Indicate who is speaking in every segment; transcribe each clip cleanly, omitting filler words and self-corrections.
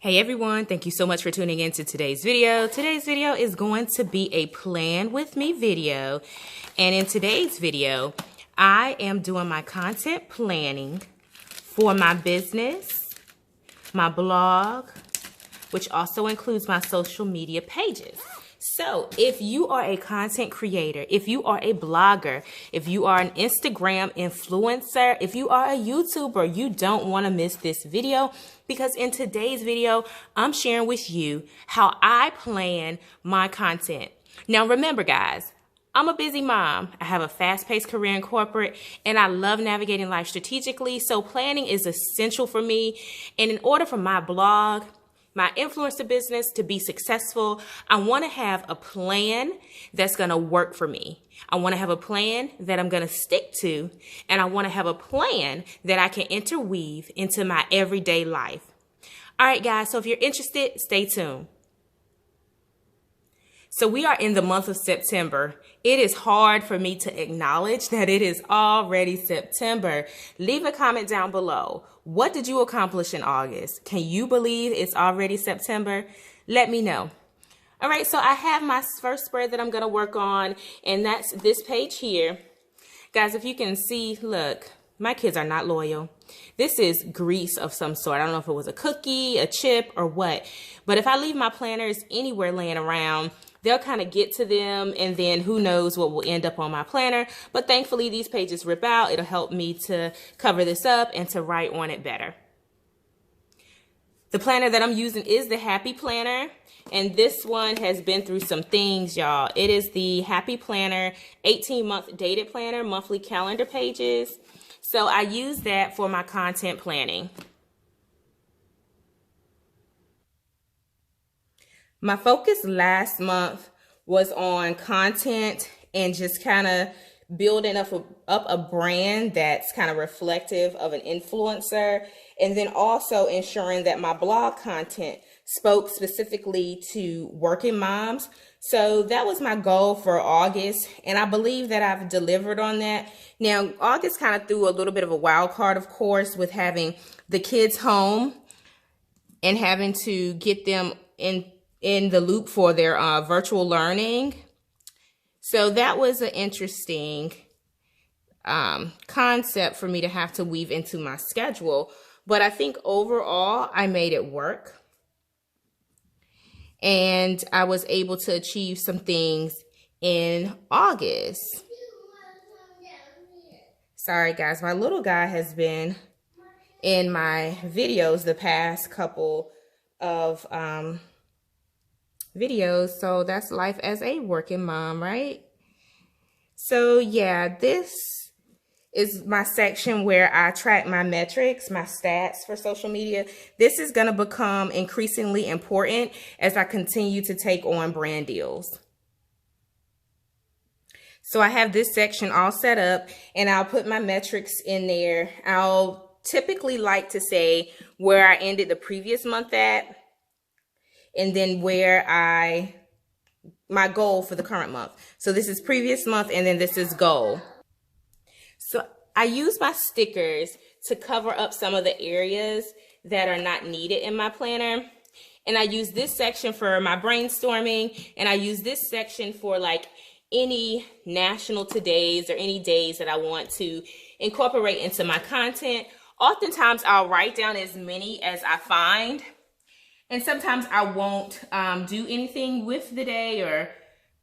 Speaker 1: Hey everyone, thank you so much for tuning in to today's video. Today's video is going to be a plan with me video. And in today's video, I am doing my content planning for my business, my blog, which also includes my social media pages. So if you are a content creator, if you are a blogger, if you are an Instagram influencer, if you are a YouTuber, you don't want to miss this video, because in today's video, I'm sharing with you how I plan my content. Now remember guys, I'm a busy mom. I have a fast-paced career in corporate, and I love navigating life strategically. So planning is essential for me. And in order for my blog, my influencer business to be successful, I want to have a plan that's going to work for me. I want to have a plan that I'm going to stick to, and I want to have a plan that I can interweave into my everyday life. All right, guys, so if you're interested, stay tuned. So we are in the month of September. It is hard for me to acknowledge that it is already September. Leave a comment down below. What did you accomplish in August? Can you believe it's already September? Let me know. All right, so I have my first spread that I'm going to work on, and that's this page here. Guys, if you can see, look, my kids are not loyal. This is grease of some sort. I don't know if it was a cookie, a chip, or what. But if I leave my planners anywhere laying around, they'll kind of get to them, and then who knows what will end up on my planner. But thankfully, these pages rip out. It'll help me to cover this up and to write on it better. The planner that I'm using is the Happy Planner, and this one has been through some things, y'all. It is the Happy Planner 18-month dated planner, monthly calendar pages. So I use that for my content planning. My focus last month was on content and just kind of building up a brand that's kind of reflective of an influencer, and then also ensuring that my blog content spoke specifically to working moms. So that was my goal for August, and I believe that I've delivered on that. Now, August kind of threw a little bit of a wild card, of course, with having the kids home and having to get them in the loop for their virtual learning. So that was an interesting concept for me to have to weave into my schedule. But I think overall, I made it work. And I was able to achieve some things in August. Sorry, guys. My little guy has been in my videos the past couple of videos, so that's life as a working mom, right? So yeah, this is my section where I track my metrics, my stats for social media. This is going to become increasingly important as I continue to take on brand deals. So I have this section all set up, and I'll put my metrics in there. I'll typically like to say where I ended the previous month at, and then where my goal for the current month. So this is previous month, and then this is goal. So I use my stickers to cover up some of the areas that are not needed in my planner. And I use this section for my brainstorming, and I use this section for like any national todays or any days that I want to incorporate into my content. Oftentimes I'll write down as many as I find. And sometimes I won't do anything with the day, or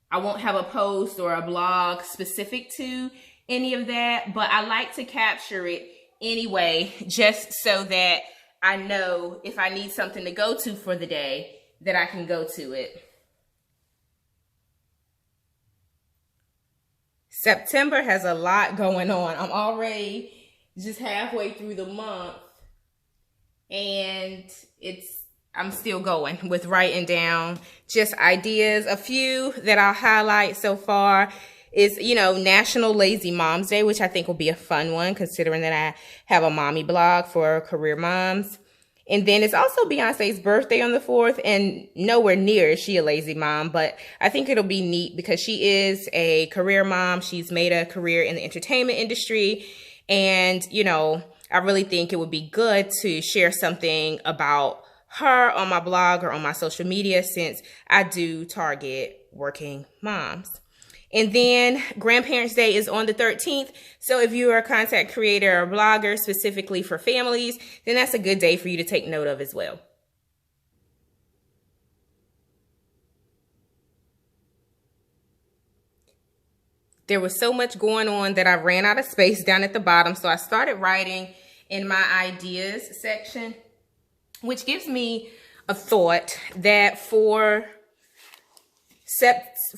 Speaker 1: I won't have a post or a blog specific to any of that. But I like to capture it anyway, just so that I know if I need something to go to for the day, that I can go to it. September has a lot going on. I'm already just halfway through the month, and I'm still going with writing down just ideas. A few that I'll highlight so far is, National Lazy Moms Day, which I think will be a fun one, considering that I have a mommy blog for career moms. And then it's also Beyonce's birthday on the 4th, and nowhere near is she a lazy mom, but I think it'll be neat because she is a career mom. She's made a career in the entertainment industry, and, I really think it would be good to share something about her on my blog or on my social media, since I do target working moms. And then Grandparents' Day is on the 13th. So if you are a content creator or blogger specifically for families, then that's a good day for you to take note of as well. There was so much going on that I ran out of space down at the bottom. So I started writing in my ideas section, which gives me a thought that for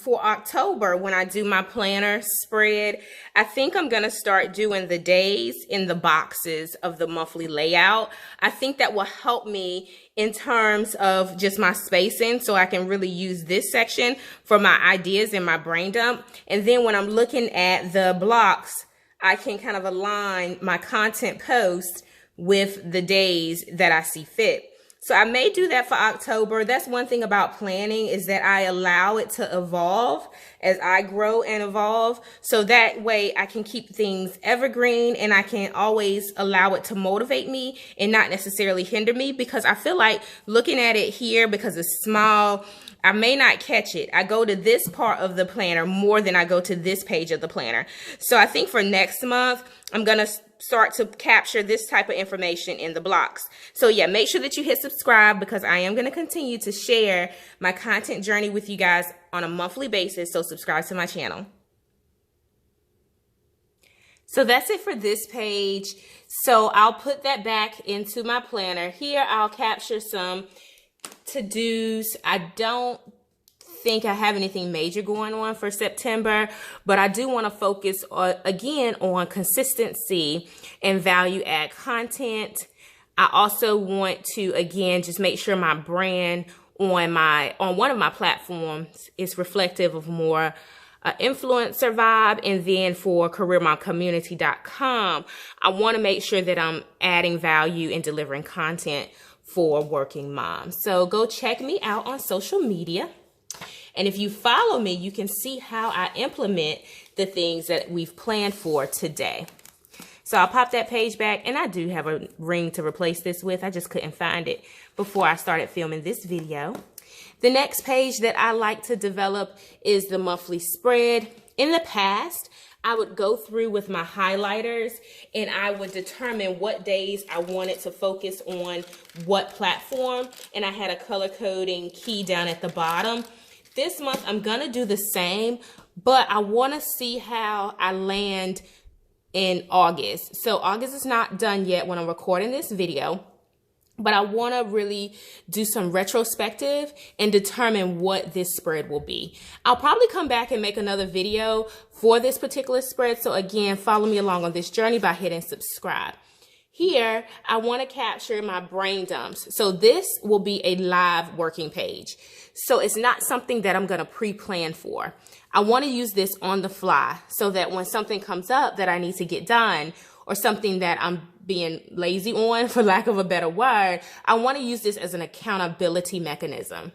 Speaker 1: October, when I do my planner spread, I think I'm going to start doing the days in the boxes of the monthly layout. I think that will help me in terms of just my spacing, so I can really use this section for my ideas and my brain dump. And then when I'm looking at the blocks, I can kind of align my content posts with the days that I see fit. So I may do that for October. That's one thing about planning, is that I allow it to evolve as I grow and evolve. So that way I can keep things evergreen, and I can always allow it to motivate me and not necessarily hinder me, because I feel like looking at it here, because it's small, I may not catch it. I go to this part of the planner more than I go to this page of the planner. So I think for next month, I'm going to start to capture this type of information in the blocks. So yeah, make sure that you hit subscribe, because I am going to continue to share my content journey with you guys on a monthly basis. So subscribe to my channel. So that's it for this page. So I'll put that back into my planner. Here I'll capture some to-dos. I don't think I have anything major going on for September, but I do want to focus again on consistency and value add content. I also want to again just make sure my brand on one of my platforms is reflective of more influencer vibe. And then for careermomcommunity.com, I want to make sure that I'm adding value and delivering content for working moms. So go check me out on social media. And if you follow me, you can see how I implement the things that we've planned for today. So I'll pop that page back, and I do have a ring to replace this with. I just couldn't find it before I started filming this video. The next page that I like to develop is the monthly spread. In the past, I would go through with my highlighters, and I would determine what days I wanted to focus on what platform, and I had a color coding key down at the bottom. This month, I'm going to do the same, but I want to see how I land in August. So August is not done yet when I'm recording this video, but I want to really do some retrospective and determine what this spread will be. I'll probably come back and make another video for this particular spread. So again, follow me along on this journey by hitting subscribe. Here, I want to capture my brain dumps. So this will be a live working page. So it's not something that I'm going to pre-plan for. I want to use this on the fly so that when something comes up that I need to get done, or something that I'm being lazy on, for lack of a better word, I want to use this as an accountability mechanism.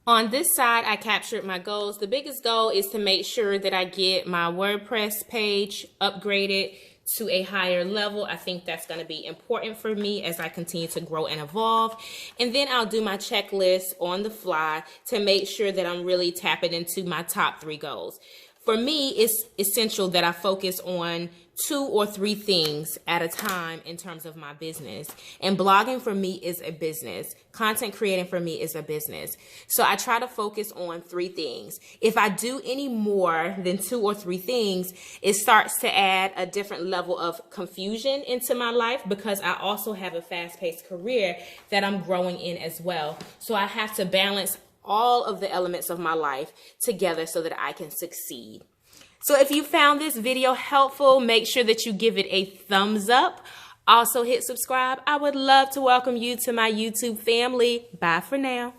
Speaker 1: On this side, I captured my goals. The biggest goal is to make sure that I get my WordPress page upgraded to a higher level. I think that's going to be important for me as I continue to grow and evolve. And then I'll do my checklist on the fly to make sure that I'm really tapping into my top 3 goals. For me, it's essential that I focus on 2 or 3 things at a time in terms of my business. And blogging for me is a business. Content creating for me is a business. So I try to focus on 3 things. If I do any more than 2 or 3 things, it starts to add a different level of confusion into my life, because I also have a fast-paced career that I'm growing in as well. So I have to balance all of the elements of my life together so that I can succeed. So if you found this video helpful, make sure that you give it a thumbs up. Also hit subscribe. I would love to welcome you to my YouTube family. Bye for now.